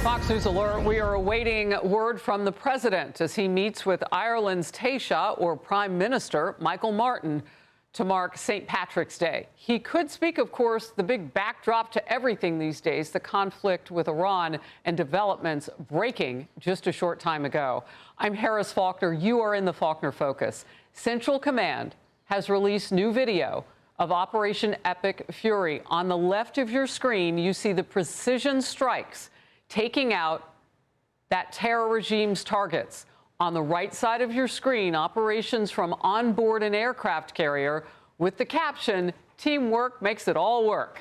Fox News Alert, we are awaiting word from the president as he meets with Ireland's Taoiseach, or Prime Minister, Michael Martin, to mark St. Patrick's Day. He could speak, of course, the big backdrop to everything these days, the conflict with Iran and developments breaking just a short time ago. I'm Harris Faulkner. You are in the Faulkner Focus. Central Command has released new video of Operation Epic Fury. On the left of your screen, you see the precision strikes taking out that terror regime's targets. On the right side of your screen, operations from on board an aircraft carrier with the caption, "Teamwork makes it all work."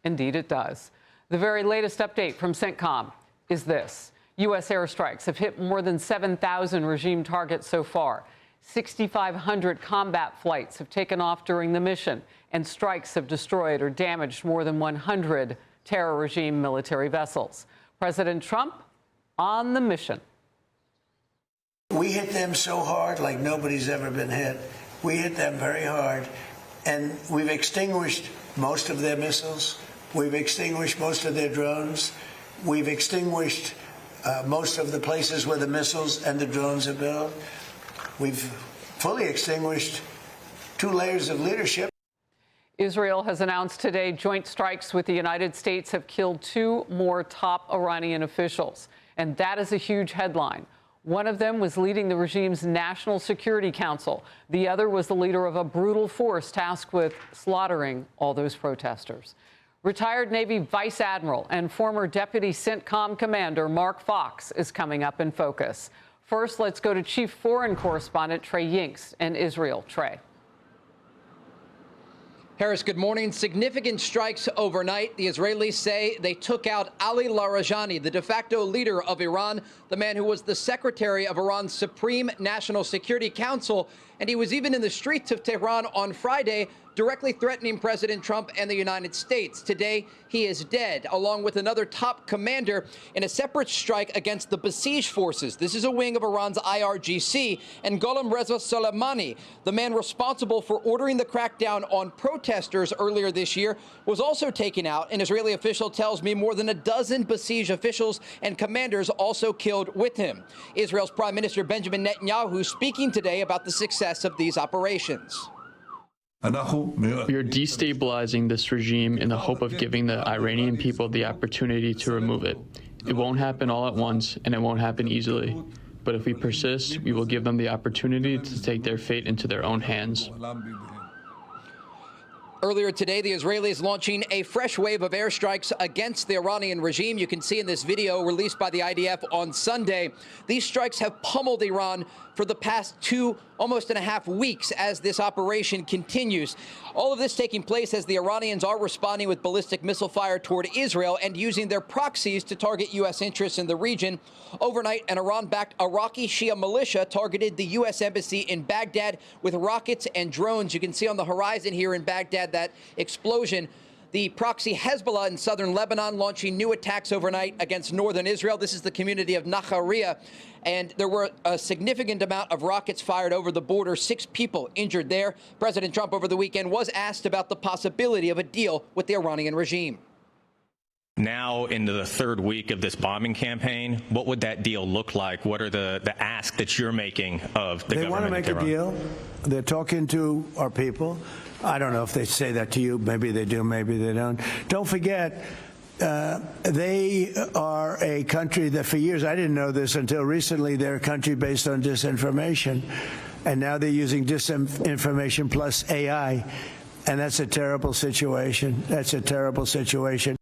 Indeed, it does. The very latest update from CENTCOM is this. U.S. airstrikes have hit more than 7,000 regime targets so far. 6,500 combat flights have taken off during the mission, and strikes have destroyed or damaged more than 100 terror regime military vessels. President Trump on the mission. We hit them so hard like nobody's ever been hit. We hit them very hard, and we've extinguished most of their missiles. We've extinguished most of their drones. We've extinguished most of the places where the missiles and the drones are built. We've fully extinguished 2 layers of leadership. Israel has announced today joint strikes with the United States have killed 2 more top Iranian officials. And that is a huge headline. One of them was leading the regime's National Security Council. The other was the leader of a brutal force tasked with slaughtering all those protesters. Retired Navy Vice Admiral and former Deputy CENTCOM Commander Mark Fox is coming up in focus. First, let's go to Chief Foreign Correspondent Trey Yingst in Israel. Trey. Harris, good morning. Significant strikes overnight. The Israelis say they took out Ali Larijani, the de facto leader of Iran, the man who was the secretary of Iran's Supreme National Security Council. And he was even in the streets of Tehran on Friday, directly threatening President Trump and the United States. Today, he is dead, along with another top commander in a separate strike against the besieged forces. This is a wing of Iran's IRGC. And Gholam Reza Soleimani, the man responsible for ordering the crackdown on protesters earlier this year, was also taken out. An Israeli official tells me more than a dozen besieged officials and commanders also killed with him. Israel's Prime Minister Benjamin Netanyahu speaking today about the success of these operations. We are destabilizing this regime in the hope of giving the Iranian people the opportunity to remove it. It won't happen all at once, and it won't happen easily. But if we persist, we will give them the opportunity to take their fate into their own hands. Earlier today, the Israelis launching a fresh wave of airstrikes against the Iranian regime. You can see in this video released by the IDF on Sunday, these strikes have pummeled Iran for the past 2.5 weeks as this operation continues. All of this taking place as the Iranians are responding with ballistic missile fire toward Israel and using their proxies to target U.S. interests in the region. Overnight, an Iran-backed Iraqi Shia militia targeted the U.S. embassy in Baghdad with rockets and drones. You can see on the horizon here in Baghdad that explosion. The proxy Hezbollah in southern Lebanon launching new attacks overnight against northern Israel. This is the community of Nacharia. And there were a significant amount of rockets fired over the border. 6 people injured there. President Trump over the weekend was asked about the possibility of a deal with the Iranian regime. Now into the 3rd week of this bombing campaign, what would that deal look like? What are the ask that you're making of the government? They want to make a deal. They're talking to our people. I don't know if they say that to you. Maybe they do, maybe they don't. Don't forget, they are a country that for years, I didn't know this until recently, they're a country based on disinformation. And now they're using disinformation plus AI. And that's a terrible situation. That's a terrible situation.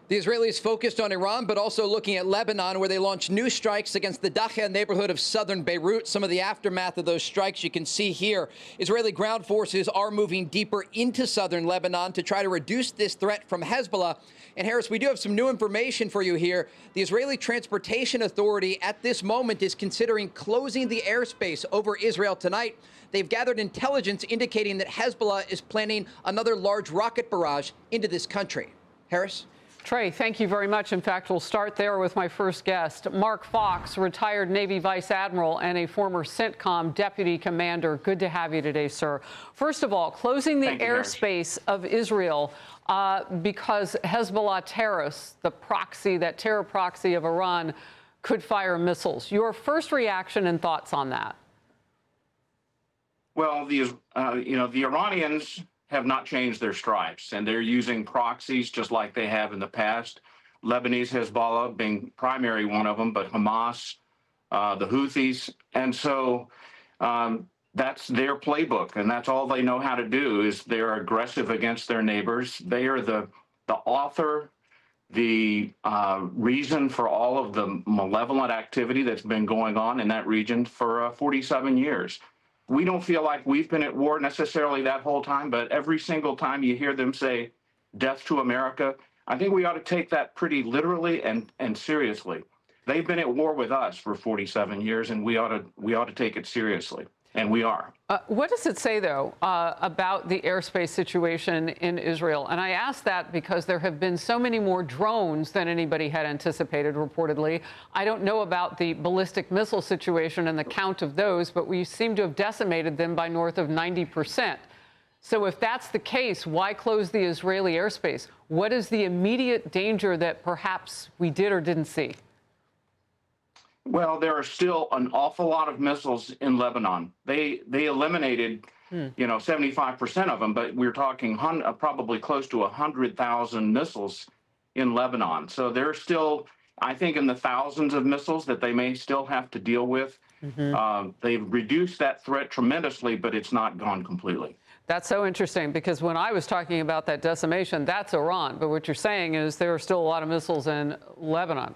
The Israelis focused on Iran, but also looking at Lebanon, where they launched new strikes against the Dakheh neighborhood of southern Beirut. Some of the aftermath of those strikes you can see here. Israeli ground forces are moving deeper into southern Lebanon to try to reduce this threat from Hezbollah. And Harris, we do have some new information for you here. The Israeli Transportation Authority at this moment is considering closing the airspace over Israel tonight. They've gathered intelligence indicating that Hezbollah is planning another large rocket barrage into this country. Harris? Trey, thank you very much. In fact, we'll start there with my first guest, Mark Fox, retired Navy Vice Admiral and a former CENTCOM deputy commander. Good to have you today, sir. First of all, closing the airspace of Israel because Hezbollah terrorists, the proxy, that terror proxy of Iran, could fire missiles. Your first reaction and thoughts on that? Well, the Iranians have not changed their stripes, and they're using proxies just like they have in the past. Lebanese Hezbollah being primary one of them, but Hamas, the Houthis. And so that's their playbook, and that's all they know how to do is they're aggressive against their neighbors. They are the author, the reason for all of the malevolent activity that's been going on in that region for 47 years. We don't feel like we've been at war necessarily that whole time, but every single time you hear them say death to America, I think we ought to take that pretty literally and seriously. They've been at war with us for 47 years, and we ought to take it seriously, and we are. What does it say, though, about the airspace situation in Israel? And I ask that because there have been so many more drones than anybody had anticipated, reportedly. I don't know about the ballistic missile situation and the count of those, but we seem to have decimated them by north of 90%. So if that's the case, why close the Israeli airspace? What is the immediate danger that perhaps we did or didn't see? Well, there are still an awful lot of missiles in Lebanon. They eliminated, 75% of them, but we're talking probably close to 100,000 missiles in Lebanon. So there's still, I think, in the thousands of missiles that they may still have to deal with. They've reduced that threat tremendously, but it's not gone completely. That's so interesting, because when I was talking about that decimation, that's Iran. But what you're saying is there are still a lot of missiles in Lebanon.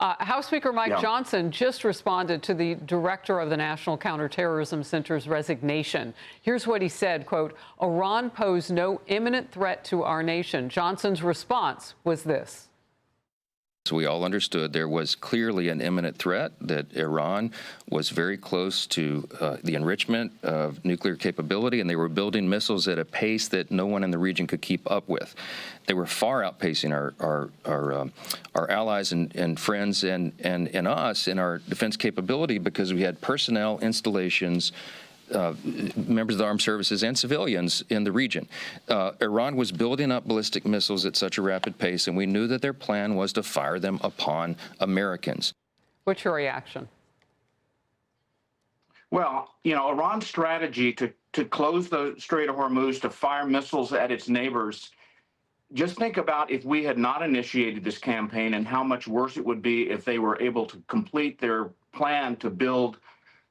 House Speaker Mike Johnson just responded to the director of the National Counterterrorism Center's resignation. Here's what he said, quote, "Iran posed no imminent threat to our nation." Johnson's response was this. So we all understood there was clearly an imminent threat, that Iran was very close to the enrichment of nuclear capability, and they were building missiles at a pace that no one in the region could keep up with. They were far outpacing our allies and friends and us in our defense capability, because we had personnel, installations, members of the armed services, and civilians in the region. Iran was building up ballistic missiles at such a rapid pace, and we knew that their plan was to fire them upon Americans. What's your reaction? Well, Iran's strategy to close the Strait of Hormuz, to fire missiles at its neighbors, just think about if we had not initiated this campaign and how much worse it would be if they were able to complete their plan to build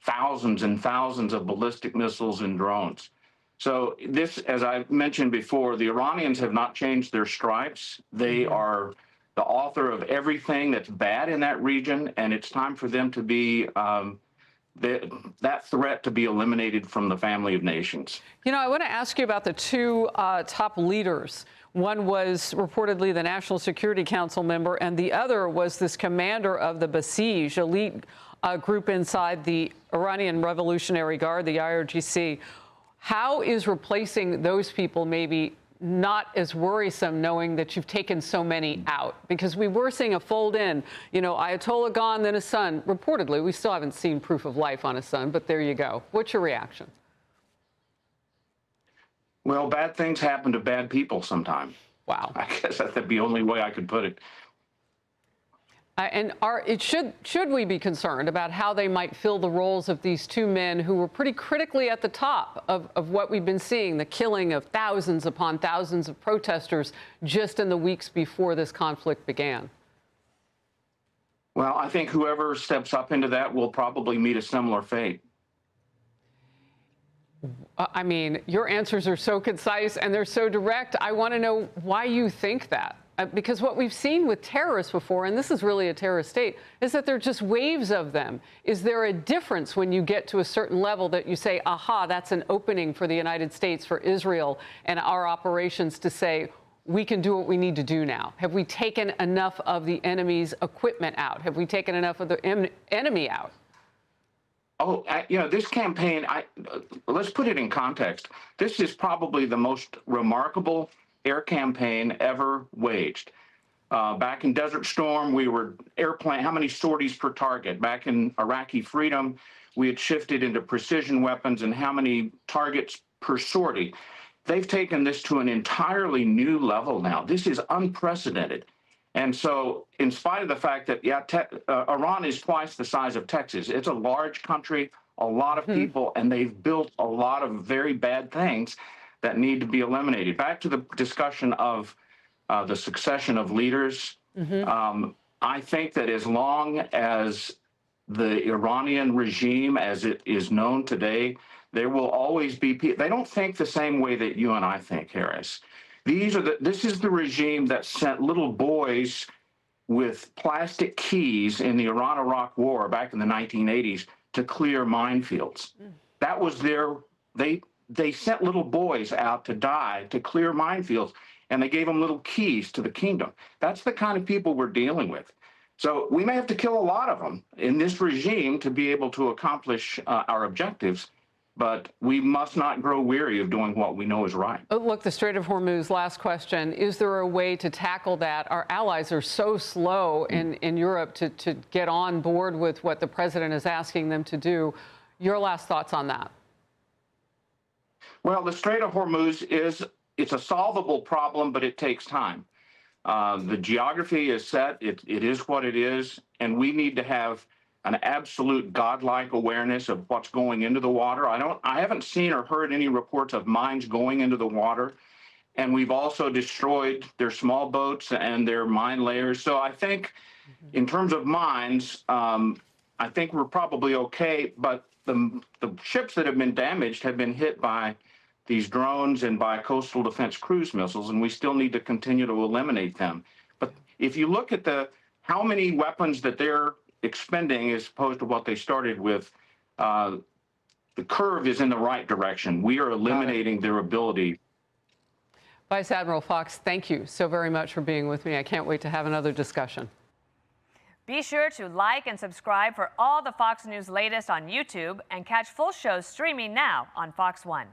thousands and thousands of ballistic missiles and drones. So this, as I mentioned before, the Iranians have not changed their stripes. They are the author of everything that's bad in that region, and it's time for them to be that threat to be eliminated from the family of nations. I want to ask you about the two top leaders. One was reportedly the National Security Council member, and the other was this commander of the Basij elite group inside the Iranian Revolutionary Guard, the IRGC. How is replacing those people maybe not as worrisome, knowing that you've taken so many out? Because we were seeing a fold in, Ayatollah gone, then his son. Reportedly, we still haven't seen proof of life on his son, but there you go. What's your reaction? Well, bad things happen to bad people sometimes. Wow. I guess that's the only way I could put it. And should we be concerned about how they might fill the roles of these two men who were pretty critically at the top of what we've been seeing, the killing of thousands upon thousands of protesters just in the weeks before this conflict began? Well, I think whoever steps up into that will probably meet a similar fate. I mean, your answers are so concise and they're so direct. I want to know why you think that. Because what we've seen with terrorists before, and this is really a terrorist state, is that there are just waves of them. Is there a difference when you get to a certain level that you say, aha, that's an opening for the United States, for Israel, and our operations to say, we can do what we need to do now? Have we taken enough of the enemy's equipment out? Have we taken enough of the enemy out? Oh, this campaign, let's put it in context. This is probably the most remarkable air campaign ever waged. Back in Desert Storm, we were how many sorties per target? Back in Iraqi Freedom, we had shifted into precision weapons and how many targets per sortie. They've taken this to an entirely new level now. This is unprecedented. And so in spite of the fact that, Iran is twice the size of Texas, it's a large country, a lot of people, and they've built a lot of very bad things that need to be eliminated. Back to the discussion of the succession of leaders, I think that as long as the Iranian regime, as it is known today, there will always be people. They don't think the same way that you and I think, Harris. This is the regime that sent little boys with plastic keys in the Iran-Iraq War back in the 1980s to clear minefields. That was they sent little boys out to die to clear minefields, and they gave them little keys to the kingdom. That's the kind of people we're dealing with. So we may have to kill a lot of them in this regime to be able to accomplish our objectives, but we must not grow weary of doing what we know is right. Look, the Strait of Hormuz, last question. Is there a way to tackle that? Our allies are so slow in Europe to get on board with what the president is asking them to do. Your last thoughts on that? Well, the Strait of Hormuz it's a solvable problem, but it takes time. The geography is set. It is what it is, and we need to have an absolute godlike awareness of what's going into the water. I haven't seen or heard any reports of mines going into the water, and we've also destroyed their small boats and their mine layers. So I think, in terms of mines, I think we're probably okay. But the ships that have been damaged have been hit by these drones and by coastal defense cruise missiles, and we still need to continue to eliminate them. But if you look at how many weapons that they're expending as opposed to what they started with, the curve is in the right direction. We are eliminating their ability. Vice Admiral Fox, thank you so very much for being with me. I can't wait to have another discussion. Be sure to like and subscribe for all the Fox News latest on YouTube and catch full shows streaming now on Fox One.